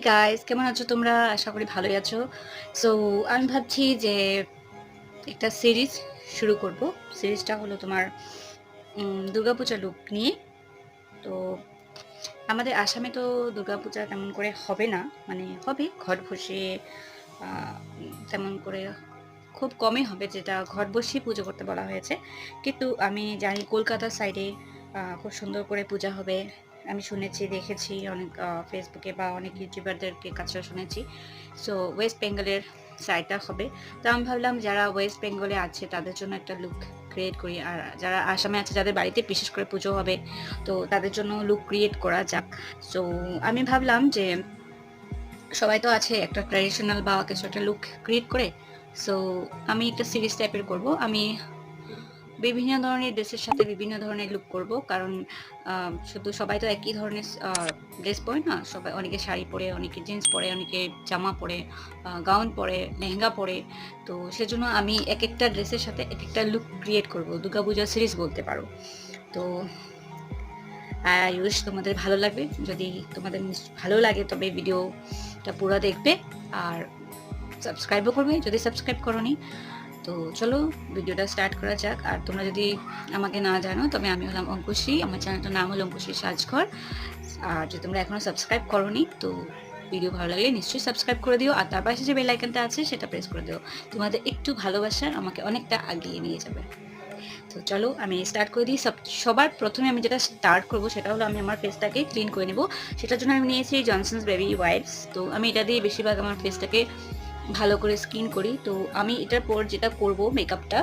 Guys, কেমন আছো তোমরা? আশা করি ভালোই আছো। সো আমি ভাবছি যে একটা সিরিজ শুরু করব। সিরিজটা হলো তোমার দুর্গাপূজা লুক নিয়ে। তো আমাদের আসামে তো দুর্গাপূজা তেমন করে হবে না, মানে হবে ঘট বসিয়ে, তেমন করে খুব কমই হবে, যেটা ঘট বসিয়ে পুজো করতে বলা হয়েছে। কিন্তু আমি জানি কলকাতার সাইডে খুব সুন্দর করে পূজা হবে। আমি শুনেছি, দেখেছি অনেক ফেসবুকে বা অনেক ইউটিউবারদেরকে কাছে শুনেছি। সো ওয়েস্ট বেঙ্গলের সাইডটা হবে। তো আমি ভাবলাম যারা ওয়েস্ট বেঙ্গলে আছে তাদের জন্য একটা লুক ক্রিয়েট করি, আর যারা আসামে আছে যাদের বাড়িতে বিশেষ করে পুজো হবে তো তাদের জন্য লুক ক্রিয়েট করা যাক। সো আমি ভাবলাম যে সবাই তো আছে একটা ট্র্যাডিশনাল বা কিছু একটা লুক ক্রিয়েট করে। সো আমি একটা সিরিজ টাইপের করব। আমি বিভিন্ন ধরনের ড্রেসের সাথে বিভিন্ন ধরনের লুক করব, কারণ শুধু সবাই তো একই ধরনের ড্রেস পরে না। সবাই, অনেকে শাড়ি পরে, অনেকে জিন্স পরে, অনেকে জামা পরে, গাউন পরে, লেহেঙ্গা পরে। তো সেজন্য আমি এক একটা ড্রেসের সাথে এক একটা লুক ক্রিয়েট করব। দুর্গাপূজা সিরিজ বলতে পারো। তো ইউজ তোমাদের ভালো লাগবে। যদি তোমাদের ভালো লাগে তবে ভিডিওটা পুরো দেখবে, আর সাবস্ক্রাইবও করবে যদি সাবস্ক্রাইব করোনি। তো চলো ভিডিওটা স্টার্ট করা যাক। আর তোমরা যদি আমাকে না জানো তবে আমি হলাম অঙ্কুশী, আমার চ্যানেলটার নাম হলো অঙ্কুশী সাজঘর। আর যদি তোমরা এখনো সাবস্ক্রাইব করোনি তো ভিডিও ভালো লাগলে নিশ্চয়ই সাবস্ক্রাইব করে দিও, আর তার পাশে যে বেল আইকনটা আছে সেটা প্রেস করে দিও। তোমাদের একটু ভালোবাসা আমাকে অনেকটা আগিয়ে নিয়ে যাবে। তো চলো আমি স্টার্ট করে দিই। সবার প্রথমে আমি যেটা স্টার্ট করব সেটা হলো আমি আমার ফেসটাকে ক্লিন করে নেব। সেটার জন্য আমি নিয়েছি জনসনস বেবি ওয়াইপস। তো আমি এটা দিয়ে বেশিরভাগ আমার ফেসটাকে ভালো করে স্কিন করি। তো আমি এটার পর যেটা করব মেকআপটা,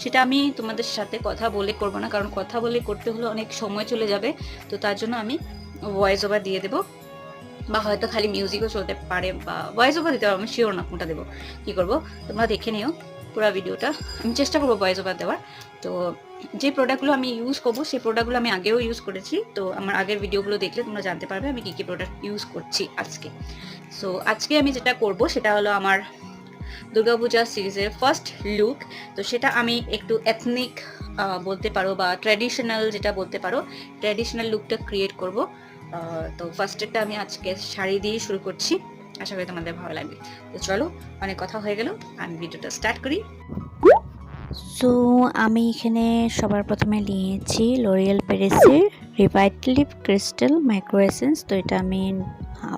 সেটা আমি তোমাদের সাথে কথা বলে করব না, কারণ কথা বলে করতে হলে অনেক সময় চলে যাবে। তো তার জন্য আমি ভয়েস ওভার দিয়ে দেবো, বা হয়তো খালি মিউজিকও চলতে পারে, বা ভয়েস ওভার দিতে পারবো, আমি শিওর না কোনটা দেবো। কী করবো তোমরা দেখে নিও পুরো ভিডিওটা। আমি চেষ্টা করবো ভয়েস ওভার দেওয়ার। তো যে প্রোডাক্টগুলো আমি ইউজ করবো সেই প্রোডাক্টগুলো আমি আগেও ইউজ করেছি। তো আমার আগের ভিডিওগুলো দেখলে তোমরা জানতে পারবে আমি কী কী প্রোডাক্ট ইউজ করছি আজকে। সো আজকে আমি যেটা করব সেটা হলো আমার দুর্গাপূজা সিরিজের ফার্স্ট লুক। তো সেটা আমি একটু এথনিক বলতে পারো, বা ট্র্যাডিশনাল যেটা বলতে পারো, ট্র্যাডিশনাল লুকটা ক্রিয়েট করব। তো ফার্স্টেরটা আমি আজকে শাড়ি দিয়ে শুরু করছি। আশা করি তোমাদের ভালো লাগবে। তো চলো, অনেক কথা হয়ে গেল, আমি ভিডিওটা স্টার্ট করি। সো আমি এখানে সবার প্রথমে নিয়েছি লরিয়াল প্যারিসের রিভাইটালিভ ক্রিস্টাল মাইক্রো এসেন্স। তো এটা আমি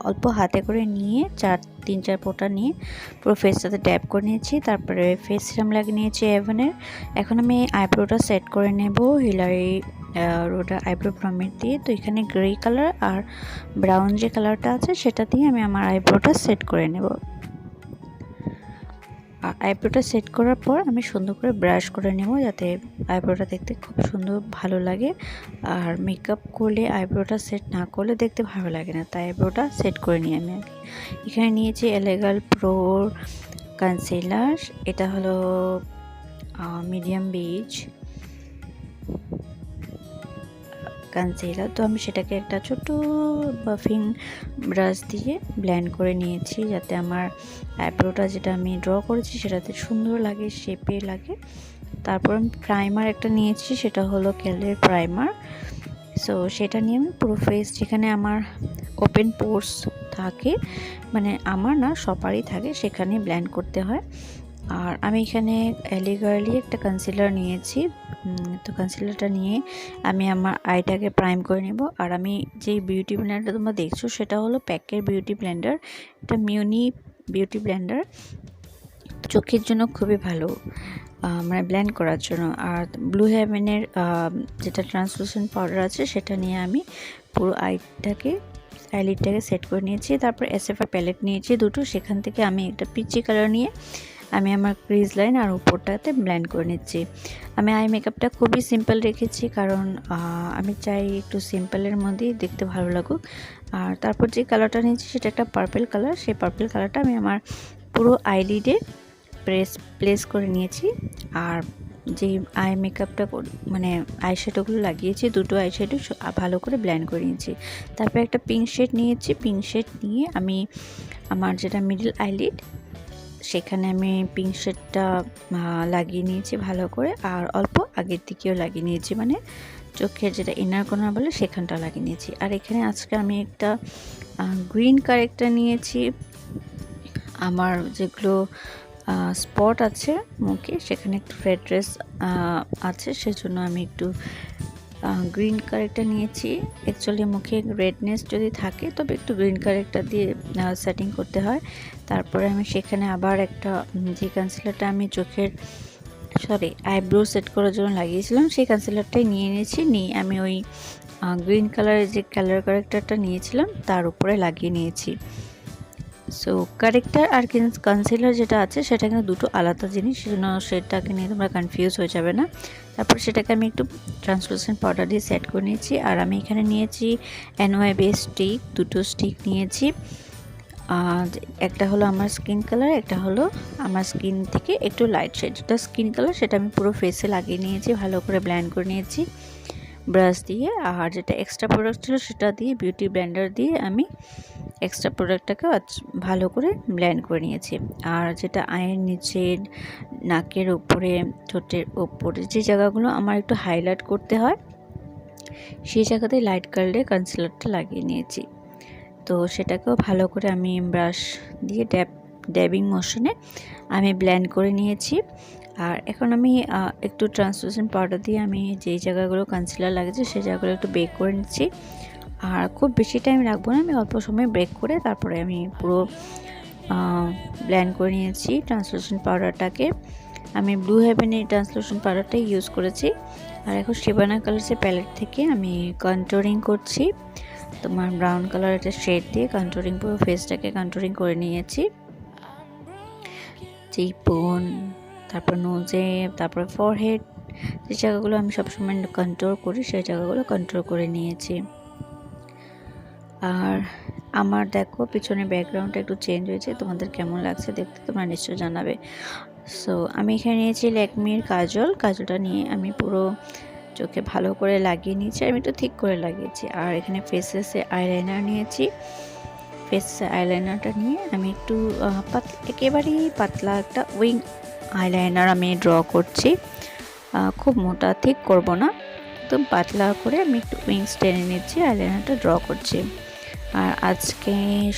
অল্প হাতে করে নিয়ে 3-4 ফোঁটা নিয়ে পুরো ফেসটাতে ট্যাপ করে নিয়েছি। তারপরে ফেস সিরাম লাগিয়ে নিয়েছি এভনের। এখন আমি আইব্রোটা সেট করে নেব হিলারি রোডা আইব্রো প্রমিট দিয়ে। তো এখানে গ্রে কালার আর ব্রাউন যে কালারটা আছে সেটা দিয়ে আমি আমার আইব্রোটা সেট করে নেব। আইব্রোটা সেট করার পর আমি সুন্দর করে ব্রাশ করে নেব, যাতে আইব্রোটা দেখতে খুব সুন্দর ভালো লাগে। আর মেকআপ করলে আইব্রোটা সেট না করলে দেখতে ভালো লাগে না, তাই আইব্রোটা সেট করে নিই আমি আগে। এখানে নিয়েছি এলেগাল প্রো কনসিলার। এটা হলো মিডিয়াম বেজ কনসিলার। তো আমি সেটাকে একটা ছোট বাফিং ব্রাশ দিয়ে ব্লেন্ড করে নিয়েছি, যাতে আমার আইব্রোটা যেটা আমি ড্র করেছি সেটাতে সুন্দর লাগে, শেপে লাগে। তারপর আমি প্রাইমার একটা নিয়েছি, সেটা হলো ক্যালের প্রাইমার। সো সেটা নিয়ে আমি পুরো ফেস, যেখানে আমার ওপেন পোর্স থাকে, মানে আমার না সবারই থাকে, সেখানে ব্লেন্ড করতে হয়। আর আমি এখানে এলিগার্লি একটা কনসিলার নিয়েছি। তো কনসিলারটা নিয়ে আমি আমার আইটাকে প্রাইম করে নেব। আর আমি যেই বিউটি ব্লেন্ডারটা তোমরা দেখছো সেটা হলো প্যাকের বিউটি ব্লেন্ডার। এটা মিউনি বিউটি ব্লেন্ডার, চোখের জন্য খুবই ভালো, মানে ব্লেন্ড করার জন্য। আর ব্লু হেভেনের যেটা ট্রান্সলুসেন্ট পাউডার আছে সেটা নিয়ে আমি পুরো আইলিডটাকে সেট করে নিয়েছি। তারপর এসএফআর প্যালেট নিয়েছি দুটো, সেখান থেকে আমি একটা পিচি কালার নিয়ে আমি আমার ক্রিজ লাইন আর উপরটাতে ব্লেন্ড করে নিচ্ছি। আমি আই মেকআপটা খুবই সিম্পল রেখেছি, কারণ আমি চাই একটু সিম্পলের মধ্যেই দেখতে ভালো লাগুক। আর তারপর যে কালারটা নিয়েছি সেটা একটা পার্পল কালার। সেই পার্পল কালারটা আমি আমার পুরো আইলিডে প্লেস করে নিয়েছি। আর যে আই মেকআপটা মানে আই শ্যাডোগুলো লাগিয়েছি, দুটো আই শ্যাডো ভালো করে ব্লেন্ড করে নিয়েছি। তারপর একটা পিঙ্ক শেড নিয়েছি। পিঙ্ক শেড নিয়ে আমি আমার যেটা মিডল আইলিড সেখানে আমি পিঙ্ক শেডটা লাগিয়ে নিয়েছি ভালো করে, আর অল্প আগের দিকেও লাগিয়ে নিয়েছি, মানে চোখের যেটা ইনার কর্নার বলে সেখানটা লাগিয়ে নিয়েছি। আর এখানে আজকে আমি একটা গ্রিন কারেক্টার নিয়েছি। আমার যেগুলো স্পট আছে মুখে সেখানে একটু রেডনেস আছে, সেজন্য আমি একটু গ্রিন কারেক্টার নিয়েছি। অ্যাকচুয়ালি মুখে রেডনেস যদি থাকে তবে একটু গ্রিন কারেক্টার দিয়ে সেটিং করতে হয়। তারপরে আমি সেখানে আবার একটা যে কনসিলারটা আমি চোখের আইব্রো সেট করার জন্য লাগিয়েছিলাম সেই কনসিলারটাই নিয়ে নিয়েছি। নিয়ে আমি ওই গ্রিন কালারের যে কালার কারেক্টারটা নিয়েছিলাম তার উপরে লাগিয়ে নিয়েছি। সো কারেক্টার আর কনসিলার যেটা আছে সেটা কিন্তু দুটো আলাদা জিনিস, সেজন্য সেটাকে নিয়ে তোমরা কনফিউজ হয়ে যাবে না। তারপর সেটাকে আমি একটু ট্রান্সলুসেন্ট পাউডার দিয়ে সেট করে নিয়েছি। আর আমি এখানে নিয়েছি এনওয়াই বেস স্টিক, দুটো স্টিক নিয়েছি। একটা হলো আমার স্কিন কালার, একটা হলো আমার স্কিন থেকে একটু লাইট শেড। যেটা স্কিন কালার সেটা আমি পুরো ফেসে লাগিয়ে নিয়েছি, ভালো করে ব্লেন্ড করে নিয়েছি ব্রাশ দিয়ে। আর যেটা এক্সট্রা প্রোডাক্ট ছিল সেটা দিয়ে বিউটি ব্লেন্ডার দিয়ে আমি এক্সট্রা প্রোডাক্টটাকে ভালো করে ব্লেন্ড করে নিয়েছি। আর যেটা আয়ের নিচে, নাকের ওপরে, ঠোঁটের ওপরে যে জায়গাগুলো আমার একটু হাইলাইট করতে হয় সেই জায়গাতে লাইট কালারের কনসিলারটা লাগিয়ে নিয়েছি। তো সেটাকেও ভালো করে আমি ব্রাশ দিয়ে ড্যাবিং মোশনে আমি ব্লেন্ড করে নিয়েছি। আর এখন আমি একটু ট্রান্সলুসেন্ট পাউডার দিয়ে আমি যেই জায়গাগুলো কনসিলার লাগছে সেই জায়গাগুলো একটু বেক করে নিচ্ছি। আর খুব বেশি টাইম রাখবো না, আমি অল্প সময় ব্রেক করে তারপরে আমি পুরো ব্লেন্ড করে নিয়েছি ট্রান্সলুসেন্ট পাউডারটাকে। আমি ব্লু হেভেনের ট্রান্সলুসেন্ট পাউডারটাই ইউজ করেছি। আর এখন শিবানা কালার্সের প্যালেট থেকে আমি কন্ট্রোলিং করছি, তোমার ব্রাউন কালার একটা শেড দিয়ে কন্ট্রোলিং, পুরো ফেসটাকে কন্ট্রোলিং করে নিয়েছি। চিকবোন, তারপর নোজে, তারপর ফরহেড, যে জায়গাগুলো আমি সবসময় কন্ট্রোল করি সেই জায়গাগুলো কন্ট্রোল করে নিয়েছি। আর আমার দেখো পিছনে ব্যাকগ্রাউন্ডটা একটু চেঞ্জ হয়েছে, তোমাদের কেমন লাগছে দেখতে তোমরা নিশ্চয়ই জানাবে। সো আমি এখানে নিয়েছি ল্যাকমির কাজলটা নিয়ে আমি পুরো চোখে ভালো করে লাগিয়ে নিয়েছি, আমি একটু ঠিক করে লাগিয়েছি। আর এখানে ফেসেসে আইলাইনার নিয়েছি, ফেসে আইলাইনারটা নিয়ে আমি একটু একেবারেই পাতলা একটা উইং আইলাইনার আমি ড্র করছি। খুব মোটা ঠিক করব না, একদম পাতলা করে আমি একটু উইংস টেনে নিচ্ছি, আইলাইনারটা ড্র করছি। আর আজকে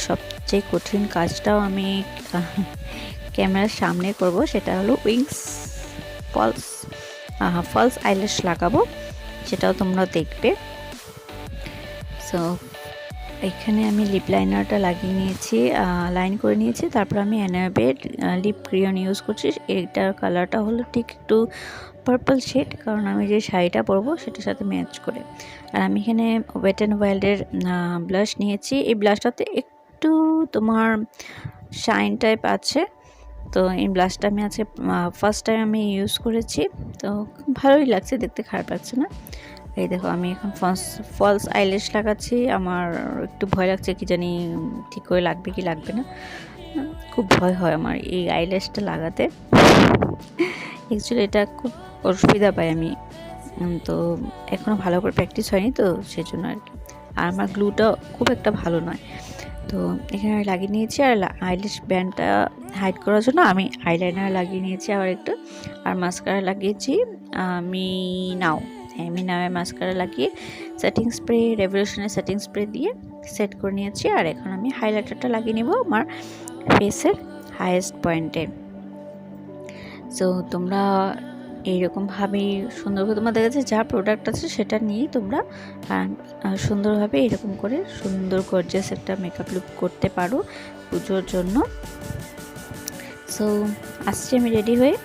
সবচেয়ে কঠিন কাজটাও আমি ক্যামেরার সামনে করব, সেটা হলো উইংস ফলস আইল্যাশ লাগাবো, সেটাও তোমরা দেখবে। সো এখানে আমি লিপ লাইনারটা লাগিয়ে নিয়েছি, লাইন করে নিয়েছি। তারপর আমি এনাবেড লিপ ক্রিয়ন ইউজ করছি, এটার কালারটা হলো ঠিক একটু পার্পল শেড, কারণ আমি যে শাড়িটা পরবো সেটার সাথে ম্যাচ করে। আর আমি এখানে ওয়েট অ্যান্ড ওয়াইল্ডের ব্লাশ নিয়েছি, এই ব্লাশটাতে একটু তোমার শাইন টাইপ আছে। তো এই ব্লাশটা আমি আজকে ফার্স্ট টাইম আমি ইউজ করেছি, তো ভালোই লাগছে দেখতে, খারাপ লাগছে না। এই দেখো আমি এখন ফলস আইল্যাশ লাগাচ্ছি, আমার একটু ভয় লাগছে কি জানি ঠিক করে লাগবে কি লাগবে না, খুব ভয় হয় আমার এই আইল্যাশটা লাগাতে। অ্যাকচুয়ালি এটা খুব অসুবিধা পাই আমি, তো এখনও ভালো করে প্র্যাকটিস হয়নি, তো সেজন্য আর কি। আর আমার গ্লুটা খুব একটা ভালো নয়, তো এখানে লাগিয়ে নিয়েছি। আর আইল্যাশ ব্যান্ডটা হাইড করার জন্য আমি আইলাইনার লাগিয়ে নিয়েছি আবার একটু, আর মাস্কারা লাগিয়েছি আমি নাওয়ে মাস্কারা লাগিয়ে সেটিং স্প্রে, রেভলিউশনের সেটিং স্প্রে দিয়ে সেট করে নিয়েছি। আর এখন আমি হাইলাইটারটা লাগিয়ে নেব আমার ফেসের হাইয়েস্ট পয়েন্টে। সো তোমরা এইরকমভাবেই সুন্দরভাবে তোমাদের কাছে যা প্রোডাক্ট আছে সেটা নিয়েই তোমরা সুন্দরভাবে এরকম করে সুন্দর গর্জিয়াস একটা মেকআপ লুক করতে পারো পুজোর জন্য। সো আসছি আমি রেডি হয়ে।